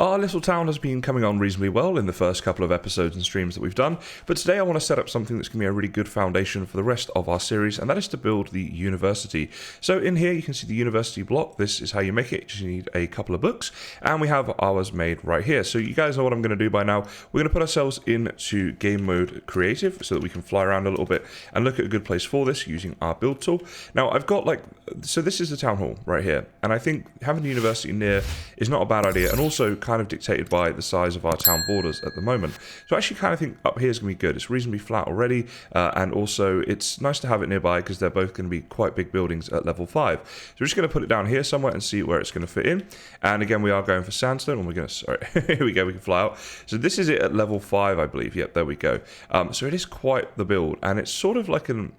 Our little town has been coming on reasonably well in the first couple of episodes and streams that we've done, but today I want to set up something that's going to be a really good foundation for the rest of our series, and that is to build the university. So in here you can see the university block. This is how you make it. You just need a couple of books, and we have ours made right here. So you guys know what I'm going to do by now. We're going to put ourselves into game mode creative so that we can fly around a little bit and look at a good place for this using our build tool. Now I've got so this is the town hall right here, and I think having the university near is not a bad idea, and also kind of dictated by the size of our town borders at the moment. So I actually kind of think up here is going to be good. It's reasonably flat already, and also it's nice to have it nearby because they're both going to be quite big buildings at level 5. So we're just going to put it down here somewhere and see where it's going to fit in. And again, we are going for sandstone, and we're going to, sorry, here we go, we can fly out. So this is it at level 5, I believe. Yep, there we go. So it is quite the build, and it's sort of like an,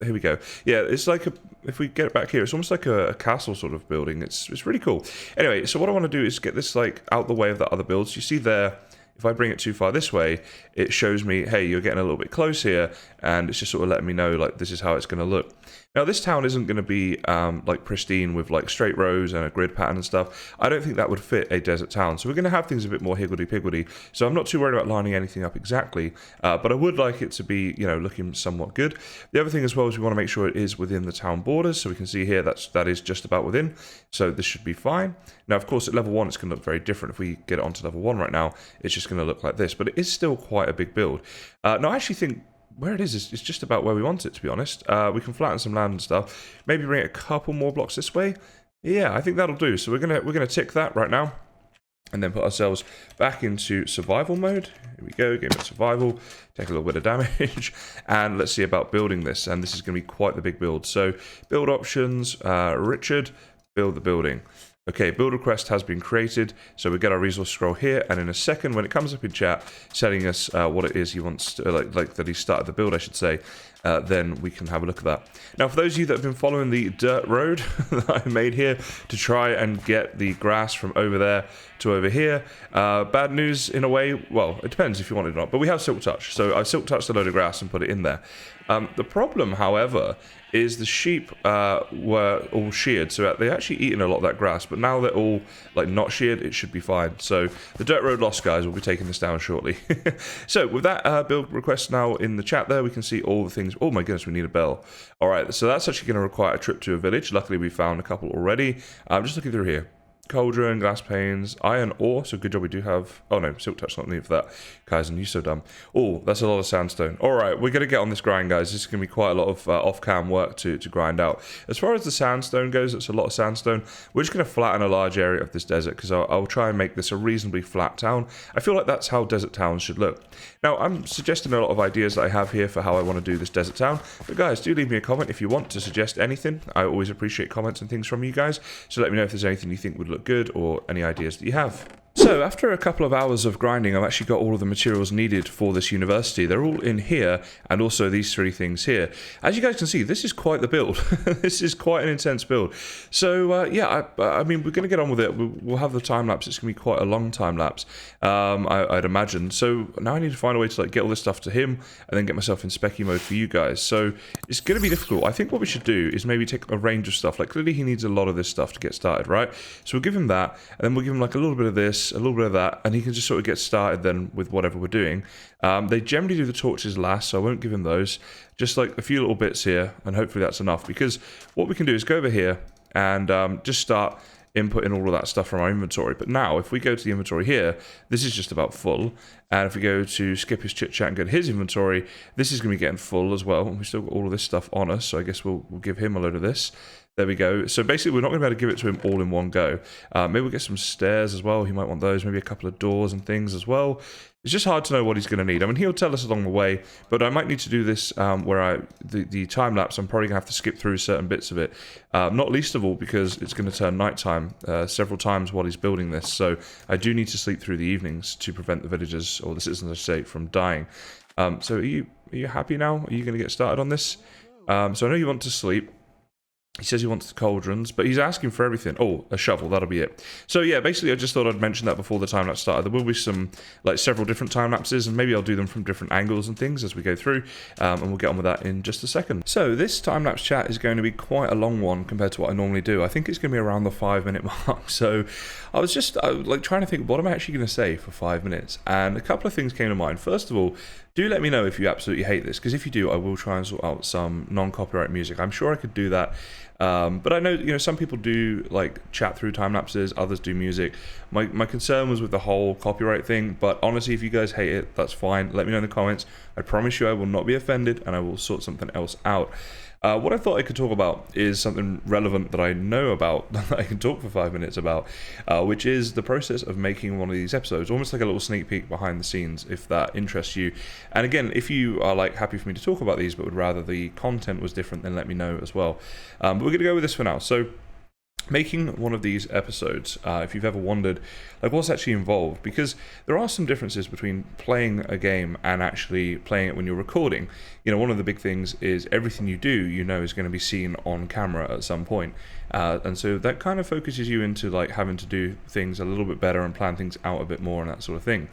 here we go. Yeah, it's like if we get it back here, it's almost like a castle sort of building. It's really cool. Anyway, so what I want to do is get this out the way of the other builds. You see there, if I bring it too far this way, it shows me, hey, you're getting a little bit close here, and it's just sort of letting me know, this is how it's going to look. Now, this town isn't going to be, pristine with, straight rows and a grid pattern and stuff. I don't think that would fit a desert town, so we're going to have things a bit more higgledy-piggledy, so I'm not too worried about lining anything up exactly, but I would like it to be, looking somewhat good. The other thing as well is we want to make sure it is within the town borders, so we can see here that is just about within, so this should be fine. Now, of course, at level 1, it's going to look very different. If we get it onto level 1 right now, it's just going to look like this, but it is still quite a big build. Now, I actually think where it is just about where we want it, to be honest. We can flatten some land and stuff. Maybe bring a couple more blocks this way. Yeah, I think that'll do. So we're gonna tick that right now, and then put ourselves back into survival mode. Here we go, game of survival. Take a little bit of damage, and let's see about building this. And this is gonna be quite the big build. So build options, Richard, build the building. Okay, build request has been created, so we get our resource scroll here, and in a second, when it comes up in chat, telling us what it is he wants to, that he started the build, I should say, then we can have a look at that. Now, for those of you that have been following the dirt road that I made here to try and get the grass from over there to over here, bad news in a way. Well, it depends if you want it or not, but we have silk touch, so I've silk touched a load of grass and put it in there. The problem, however, is the sheep were all sheared, so they're actually eating a lot of that grass, but now they're all not sheared, it should be fine. So the dirt road lost guys will be taking this down shortly. So with that build request now in the chat there, we can see all the things. Oh my goodness, we need a bell. All right, so that's actually going to require a trip to a village. Luckily we found a couple already. I'm just looking through here. Cauldron, glass panes, iron ore, so good job we do have... Oh no, silk touch not needed for that. Kysen, you're so dumb. Oh, that's a lot of sandstone. Alright, we're going to get on this grind, guys. This is going to be quite a lot of off-cam work to grind out. As far as the sandstone goes, it's a lot of sandstone. We're just going to flatten a large area of this desert, because I'll try and make this a reasonably flat town. I feel like that's how desert towns should look. Now, I'm suggesting a lot of ideas that I have here for how I want to do this desert town, but guys, do leave me a comment if you want to suggest anything. I always appreciate comments and things from you guys, so let me know if there's anything you think would look good or any ideas that you have. So, after a couple of hours of grinding, I've actually got all of the materials needed for this university. They're all in here, and also these three things here. As you guys can see, this is quite the build. This is quite an intense build. So, yeah, I mean, we're going to get on with it. We'll have the time-lapse. It's going to be quite a long time-lapse, I'd imagine. So, now I need to find a way to get all this stuff to him, and then get myself in specky mode for you guys. So, it's going to be difficult. I think what we should do is maybe take a range of stuff. Clearly he needs a lot of this stuff to get started, right? So, we'll give him that, and then we'll give him, a little bit of this, a little bit of that, and he can just sort of get started then with whatever we're doing. They generally do the torches last, so I won't give him those. Just a few little bits here, and hopefully that's enough, because what we can do is go over here and just start inputting all of that stuff from our inventory. But now, if we go to the inventory here, this is just about full. And if we go to skip his chit chat and go to his inventory, this is going to be getting full as well. And we've still got all of this stuff on us, so I guess we'll give him a load of this. There we go. So basically, we're not going to be able to give it to him all in one go. Maybe we'll get some stairs as well. He might want those. Maybe a couple of doors and things as well. It's just hard to know what he's going to need. I mean, he'll tell us along the way, but I might need to do this where the time-lapse, I'm probably going to have to skip through certain bits of it. Not least of all because it's going to turn nighttime several times while he's building this. So I do need to sleep through the evenings to prevent the villagers, or the citizens, I should say, from dying. So are you happy now? Are you going to get started on this? So I know you want to sleep. He says he wants the cauldrons, but he's asking for everything. Oh, a shovel, that'll be it. So yeah, basically I just thought I'd mention that before the time-lapse started. There will be some, like, several different time-lapses, and maybe I'll do them from different angles and things as we go through, and we'll get on with that in just a second. So this time-lapse chat is going to be quite a long one compared to what I normally do. I think it's going to be around the 5-minute mark. So I was like trying to think, what am I actually going to say for 5 minutes? And a couple of things came to mind. First of all, do let me know if you absolutely hate this, because if you do, I will try and sort out some non-copyright music. I'm sure I could do that. But I know, some people do like chat through time lapses, others do music. My concern was with the whole copyright thing, but honestly, if you guys hate it, that's fine. Let me know in the comments. I promise you I will not be offended, and I will sort something else out. What I thought I could talk about is something relevant that I know about, that I can talk for 5 minutes about, which is the process of making one of these episodes, almost like a little sneak peek behind the scenes, if that interests you. And again, if you are like happy for me to talk about these, but would rather the content was different, then let me know as well. But we're going to go with this for now. So, making one of these episodes, if you've ever wondered, like, what's actually involved, because there are some differences between playing a game and actually playing it when you're recording. One of the big things is everything you do, is going to be seen on camera at some point, and so that kind of focuses you into like having to do things a little bit better and plan things out a bit more and that sort of thing.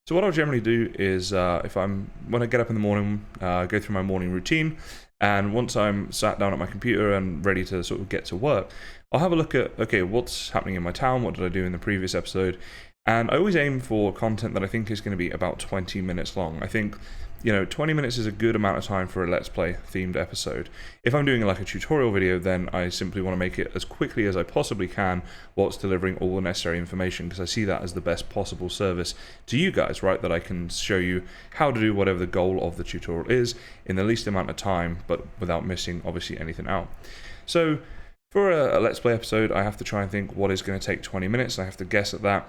So what I'll generally do is, when I get up in the morning, go through my morning routine, and once I'm sat down at my computer and ready to sort of get to work, I'll have a look at, okay, what's happening in my town, what did I do in the previous episode, and I always aim for content that I think is going to be about 20 minutes long. I think, 20 minutes is a good amount of time for a Let's Play themed episode. If I'm doing like a tutorial video, then I simply want to make it as quickly as I possibly can whilst delivering all the necessary information, because I see that as the best possible service to you guys, right? That I can show you how to do whatever the goal of the tutorial is in the least amount of time, but without missing, obviously, anything out. So, for a Let's Play episode, I have to try and think what is going to take 20 minutes. I have to guess at that.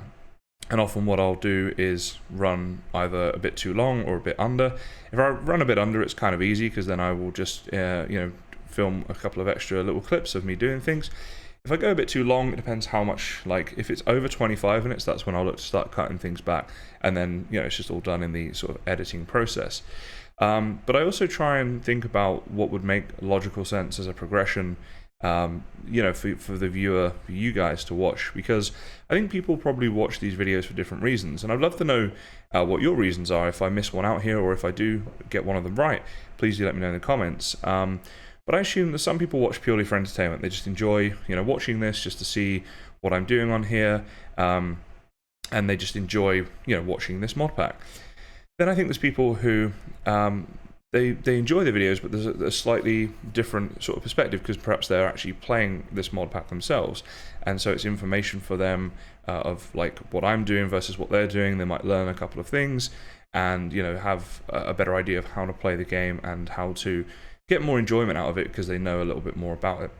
And often what I'll do is run either a bit too long or a bit under. If I run a bit under, it's kind of easy, because then I will just, film a couple of extra little clips of me doing things. If I go a bit too long, it depends how much, like, if it's over 25 minutes, that's when I'll look to start cutting things back. And then, it's just all done in the sort of editing process. But I also try and think about what would make logical sense as a progression, for the viewer, for you guys to watch, because I think people probably watch these videos for different reasons, and I'd love to know what your reasons are. If I miss one out here, or if I do get one of them right, please do let me know in the comments. But I assume that some people watch purely for entertainment. They just enjoy, watching this just to see what I'm doing on here, and they just enjoy, watching this mod pack. Then I think there's people who they enjoy the videos, but there's a slightly different sort of perspective, because perhaps they're actually playing this mod pack themselves, and so it's information for them of like what I'm doing versus what they're doing. They might learn a couple of things, and have a better idea of how to play the game and how to get more enjoyment out of it, because they know a little bit more about it.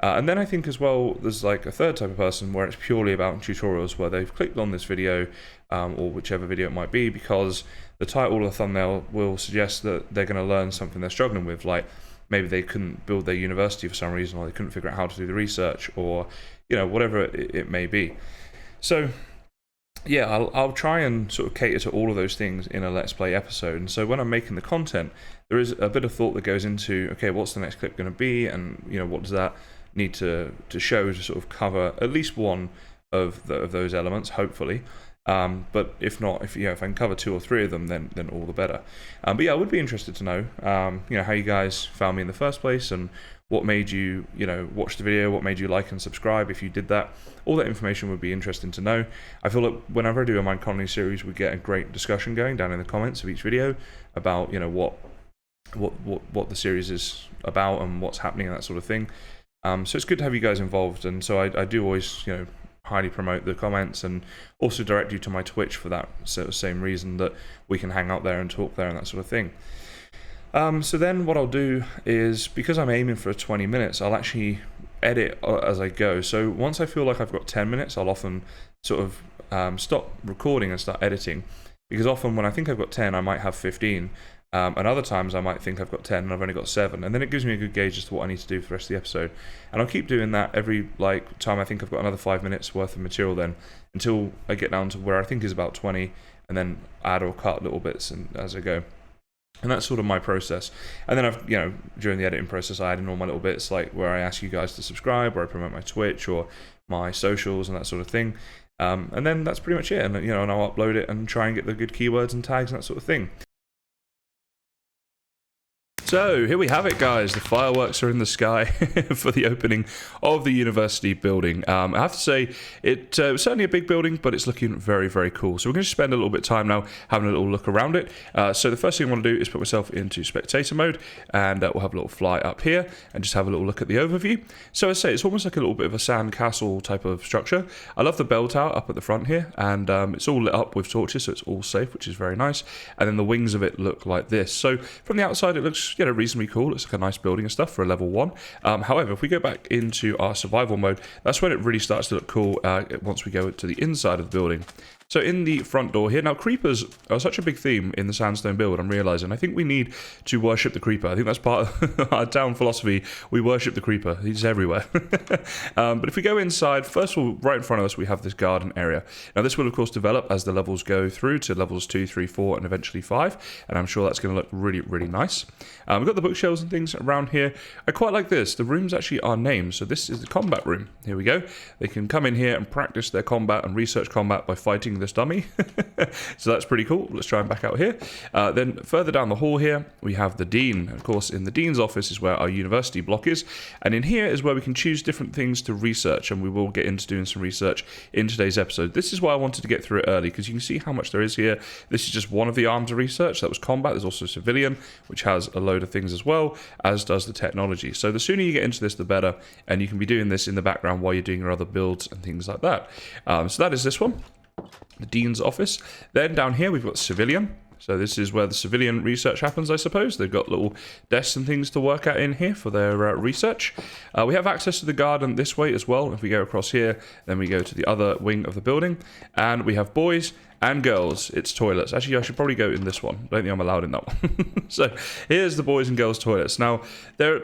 And then I think as well, there's like a third type of person where it's purely about tutorials, where they've clicked on this video, or whichever video it might be, because the title or the thumbnail will suggest that they're going to learn something they're struggling with, like maybe they couldn't build their university for some reason, or they couldn't figure out how to do the research, or whatever it may be. So yeah, I'll try and sort of cater to all of those things in a Let's Play episode. And so when I'm making the content, there is a bit of thought that goes into, okay, what's the next clip going to be, and what does that need to show to sort of cover at least one of those elements, hopefully. But if not, if I can cover 2 or 3 of them, then all the better. But yeah, I would be interested to know, how you guys found me in the first place, and what made you, watch the video, what made you like and subscribe if you did that. All that information would be interesting to know. I feel like whenever I do a Minecolonies series, we get a great discussion going down in the comments of each video about, what the series is about and what's happening and that sort of thing. So it's good to have you guys involved, and so I do always, highly promote the comments, and also direct you to my Twitch for that sort of same reason, that we can hang out there and talk there and that sort of thing. So then what I'll do is, because I'm aiming for 20 minutes, I'll actually edit as I go. So once I feel like I've got 10 minutes, I'll often sort of stop recording and start editing, because often when I think I've got 10, I might have 15. And other times I might think I've got 10 and I've only got 7, and then it gives me a good gauge as to what I need to do for the rest of the episode. And I'll keep doing that every time I think I've got another 5 minutes worth of material, then until I get down to where I think is about 20, and then add or cut little bits and as I go. And that's sort of my process. And then I've, during the editing process, I add in all my little bits, like where I ask you guys to subscribe, where I promote my Twitch or my socials and that sort of thing. And then that's pretty much it. And, and I'll upload it and try and get the good keywords and tags and that sort of thing. So here we have it, guys. The fireworks are in the sky for the opening of the university building. I have to say, it was certainly a big building, but it's looking very, very cool. So we're going to spend a little bit of time now having a little look around it. So the first thing I want to do is put myself into spectator mode, and we'll have a little fly up here and just have a little look at the overview. So I say it's almost like a little bit of a sand castle type of structure. I love the bell tower up at the front here, and it's all lit up with torches, so it's all safe, which is very nice. And then the wings of it look like this. So from the outside, it looks reasonably cool. It's like a nice building and stuff for a level 1. However, if we go back into our survival mode, that's when it really starts to look cool once we go to the inside of the building. So in the front door here, now creepers are such a big theme in the sandstone build, I'm realizing. I think we need to worship the creeper. I think that's part of our town philosophy. We worship the creeper. He's everywhere. But if we go inside, first of all, right in front of us, we have this garden area. Now this will of course develop as the levels go through to levels 2, 3, 4, and eventually 5. And I'm sure that's going to look really, really nice. We've got the bookshelves and things around here. I quite like this. The rooms actually are named. So this is the combat room. Here we go. They can come in here and practice their combat and research combat by fighting this dummy. So that's pretty cool. Let's try and back out here. Then further down the hall here, we have the dean. Of course, in the dean's office is where our university block is. And in here is where we can choose different things to research. And we will get into doing some research in today's episode. This is why I wanted to get through it early, because you can see how much there is here. This is just one of the arms of research. That was combat. There's also civilian, which has a load of things as well, as does the technology. So the sooner you get into this, the better. And you can be doing this in the background while you're doing your other builds and things like that. So that is this one. The dean's office. Then down here we've got civilian. So this is where the civilian research happens, I suppose. They've got little desks and things to work at in here for their research. We have access to the garden this way as well. If we go across here, then we go to the other wing of the building. And we have boys and girls. It's toilets. Actually, I should probably go in this one. I don't think I'm allowed in that one. So here's the boys and girls toilets. Now, they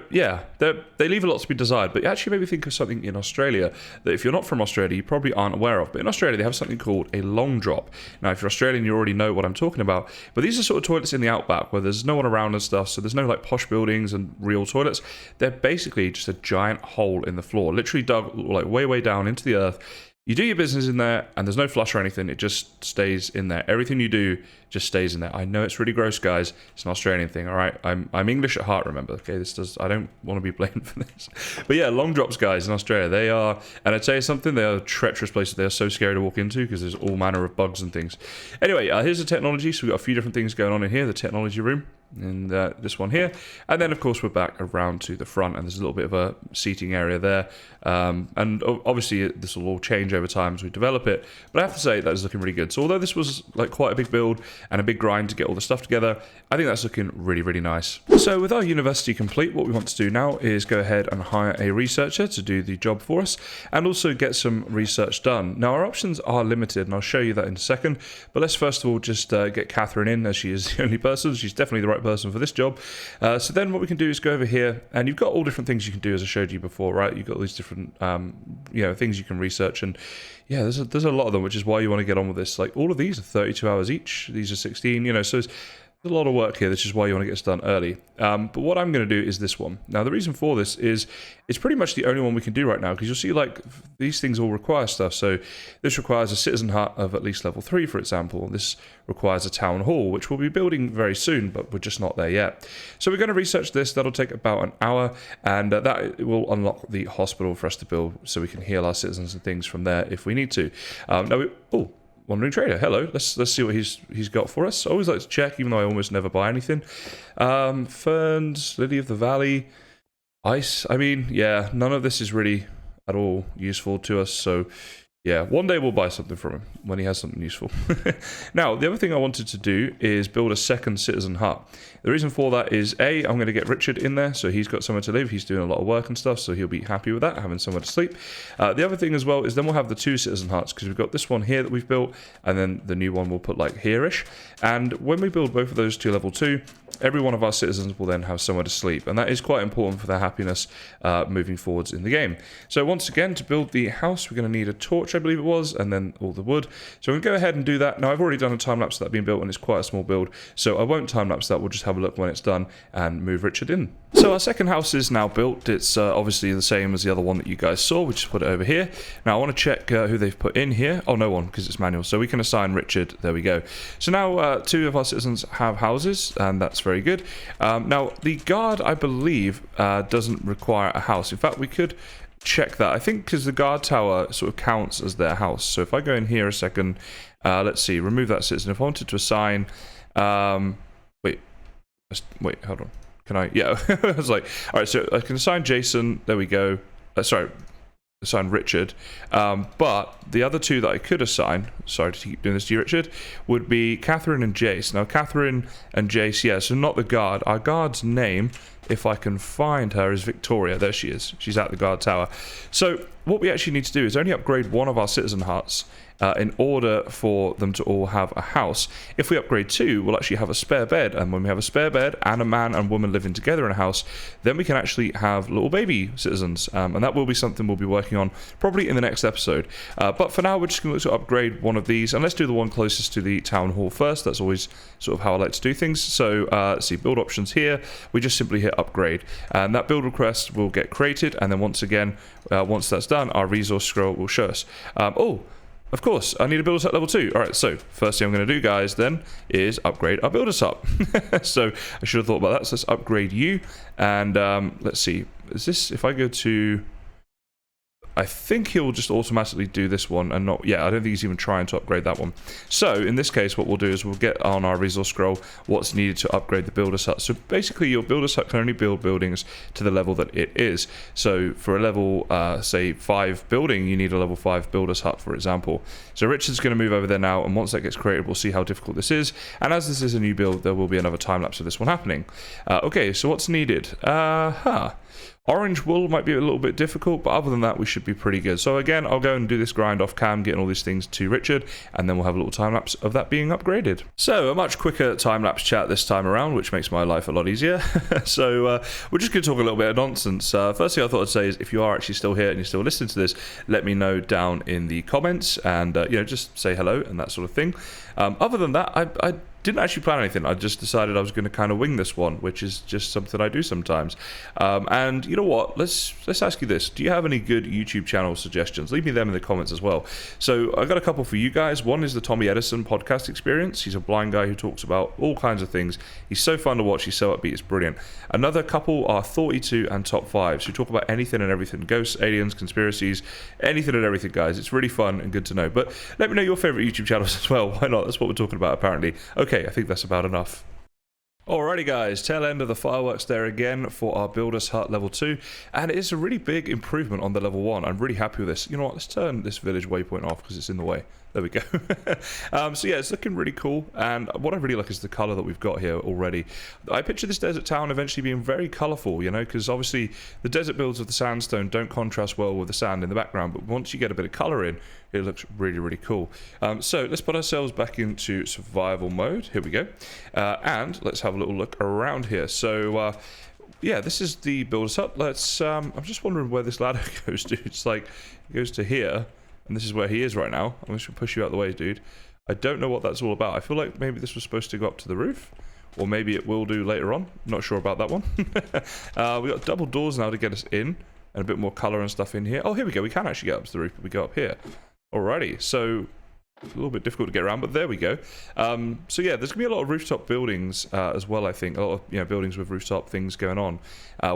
leave a lot to be desired, but actually maybe think of something in Australia that if you're not from Australia, you probably aren't aware of. But in Australia, they have something called a long drop. Now, if you're Australian, you already know what I'm talking about. But these are sort of toilets in the outback where there's no one around and stuff, so there's no like posh buildings and real toilets. They're basically just a giant hole in the floor, literally dug like way, way down into the earth. You do your business in there, and there's no flush or anything. It just stays in there. Everything you do just stays in there. I know it's really gross, guys. It's an Australian thing, all right? I'm English at heart, remember? Okay, I don't want to be blamed for this. But yeah, long drops, guys, in Australia. They are, and I'd tell you something, they are treacherous places. They are so scary to walk into because there's all manner of bugs and things. Anyway, here's the technology. So we've got a few different things going on in here. The technology room. And this one here, and then of course we're back around to the front, and there's a little bit of a seating area there, and obviously this will all change over time as we develop it, but I have to say that is looking really good. So although this was like quite a big build and a big grind to get all the stuff together, I think that's looking really, really nice. So with our university complete, what we want to do now is go ahead and hire a researcher to do the job for us, and also get some research done. Now our options are limited, and I'll show you that in a second, but let's first of all just get Catherine in, as she is the only person. She's definitely the right person for this job. So then what we can do is go over here, and you've got all different things you can do, as I showed you before, right? You've got all these different things you can research, and yeah, there's a lot of them, which is why you want to get on with this. Like all of these are 32 hours each. These are 16, so it's a lot of work here. This is why you want to get this done early. But what I'm going to do is this one. Now, the reason for this is it's pretty much the only one we can do right now, because you'll see like these things all require stuff. So this requires a citizen hut of at least level 3, for example. This requires a town hall, which we'll be building very soon, but we're just not there yet. So we're going to research this. That'll take about an hour, and that will unlock the hospital for us to build so we can heal our citizens and things from there if we need to. Wandering Trader, hello. Let's see what he's got for us. I always like to check, even though I almost never buy anything. Ferns, Lily of the Valley, ice. I mean, yeah, none of this is really at all useful to us. So, yeah, one day we'll buy something from him when he has something useful. Now, the other thing I wanted to do is build a second citizen hut. The reason for that is, A, I'm going to get Richard in there, so he's got somewhere to live. He's doing a lot of work and stuff, so he'll be happy with that, having somewhere to sleep. The other thing as well is then we'll have the 2 citizen huts, because we've got this one here that we've built, and then the new one we'll put like here-ish. And when we build both of those to level 2, every one of our citizens will then have somewhere to sleep, and that is quite important for their happiness moving forwards in the game. So once again, to build the house, we're going to need a torch, I believe it was, and then all the wood. So I'm going to go ahead and do that. Now, I've already done a time-lapse of that being built, and it's quite a small build, so I won't time-lapse that. We'll just have a look when it's done and move Richard in. So our second house is now built. It's obviously the same as the other one that you guys saw. We just put it over here. Now, I want to check who they've put in here. Oh, no one, because it's manual. So we can assign Richard. There we go. So now 2 of our citizens have houses, and that's very good. Now, the guard, I believe, doesn't require a house. In fact, we could check that. I think because the guard tower sort of counts as their house. So if I go in here a second, let's see, remove that citizen. If I wanted to assign, wait, hold on. Can I? Yeah, I was like, all right, so I can assign Jason. There we go. Sorry, assign Richard. But the other 2 that I could assign, sorry to keep doing this to you, Richard, would be Catherine and Jace. Now, Catherine and Jace, yeah, so not the guard. Our guard's name, if I can find her, is Victoria. There she is. She's at the guard tower. So what we actually need to do is only upgrade one of our citizen huts in order for them to all have a house. If we upgrade 2, we'll actually have a spare bed, and when we have a spare bed and a man and woman living together in a house, then we can actually have little baby citizens, and that will be something we'll be working on probably in the next episode. But for now, we're just going to look to upgrade one of these, and let's do the one closest to the town hall first. That's always sort of how I like to do things. So let's see, build options here. We just simply hit upgrade, and that build request will get created, and then once again, once that's done, our resource scroll will show us. Oh, of course, I need a builder's hut level 2. All right, so first thing I'm going to do, guys, then is upgrade our builder's hut. So I should have thought about that. So let's upgrade you, and let's see. Is this, if I go to, I think he'll just automatically do this one and not, yeah, I don't think he's even trying to upgrade that one. So in this case, what we'll do is we'll get on our resource scroll what's needed to upgrade the builder's hut. So basically your builder's hut can only build buildings to the level that it is. So for a level, say 5 building, you need a level 5 builder's hut, for example. So Richard's going to move over there now, and once that gets created, we'll see how difficult this is. And as this is a new build, there will be another time lapse of this one happening. Okay, so what's needed? Orange wool might be a little bit difficult, but other than that, we should be pretty good. So again, I'll go and do this grind off cam, getting all these things to Richard, and then we'll have a little time-lapse of that being upgraded. So a much quicker time-lapse chat this time around, which makes my life a lot easier. So we're just going to talk a little bit of nonsense. First thing I thought I'd say is, if you are actually still here and you're still listening to this, let me know down in the comments, and you know, just say hello and that sort of thing. Other than that, I didn't actually plan anything. I just decided I was going to kind of wing this one, which is just something I do sometimes. And you know what? Let's ask you this: do you have any good YouTube channel suggestions? Leave me them in the comments as well. So I got a couple for you guys. One is the Tommy Edison podcast experience. He's a blind guy who talks about all kinds of things. He's so fun to watch. He's so upbeat. It's brilliant. Another couple are 32 and Top 5s, who talk about anything and everything: ghosts, aliens, conspiracies, anything and everything, guys. It's really fun and good to know. But let me know your favorite YouTube channels as well. Why not? That's what we're talking about, apparently. Okay, I think that's about enough. Alrighty guys, tail end of the fireworks there again for our Builder's Hut level 2, and it is a really big improvement on the level 1. I'm really happy with this. You know what, let's turn this village waypoint off because it's in the way. There we go. So yeah, it's looking really cool, and what I really like is the colour that we've got here already. I picture this desert town eventually being very colourful, you know, because obviously the desert builds of the sandstone don't contrast well with the sand in the background, but once you get a bit of colour in, it looks really, really cool. So let's put ourselves back into survival mode. Here we go. And let's have a little look around here. So yeah, this is the Builder's Hut. Let's, I'm just wondering where this ladder goes to. It's like, it goes to here, and this is where he is right now. I'm just gonna push you out of the way, dude. I don't know what that's all about. I feel like maybe this was supposed to go up to the roof, or maybe it will do later on. Not sure about that one. We got double doors now to get us in, and a bit more color and stuff in here. Oh, here we go. We can actually get up to the roof, but we go up here. Alrighty, so it's a little bit difficult to get around, but there we go. So yeah, there's gonna be a lot of rooftop buildings as well. I think a lot of buildings with rooftop things going on,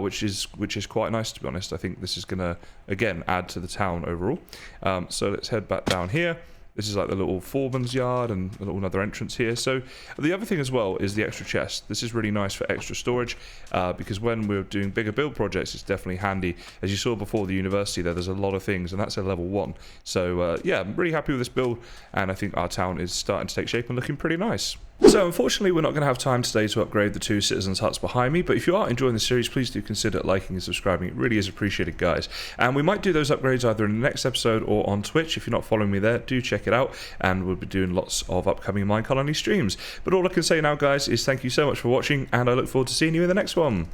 which is quite nice, to be honest. I think this is gonna again add to the town overall. So let's head back down here. This is like the little foreman's yard and a little another entrance here. So the other thing as well is the extra chest. This is really nice for extra storage because when we're doing bigger build projects, it's definitely handy. As you saw before the university there's a lot of things, and that's a level 1. So yeah, I'm really happy with this build, and I think our town is starting to take shape and looking pretty nice. So unfortunately we're not going to have time today to upgrade the 2 citizens' huts behind me, but if you are enjoying the series, please do consider liking and subscribing. It really is appreciated, guys. And we might do those upgrades either in the next episode or on Twitch. If you're not following me there, do check it out, and we'll be doing lots of upcoming Minecolonies streams. But all I can say now, guys, is thank you so much for watching, and I look forward to seeing you in the next one.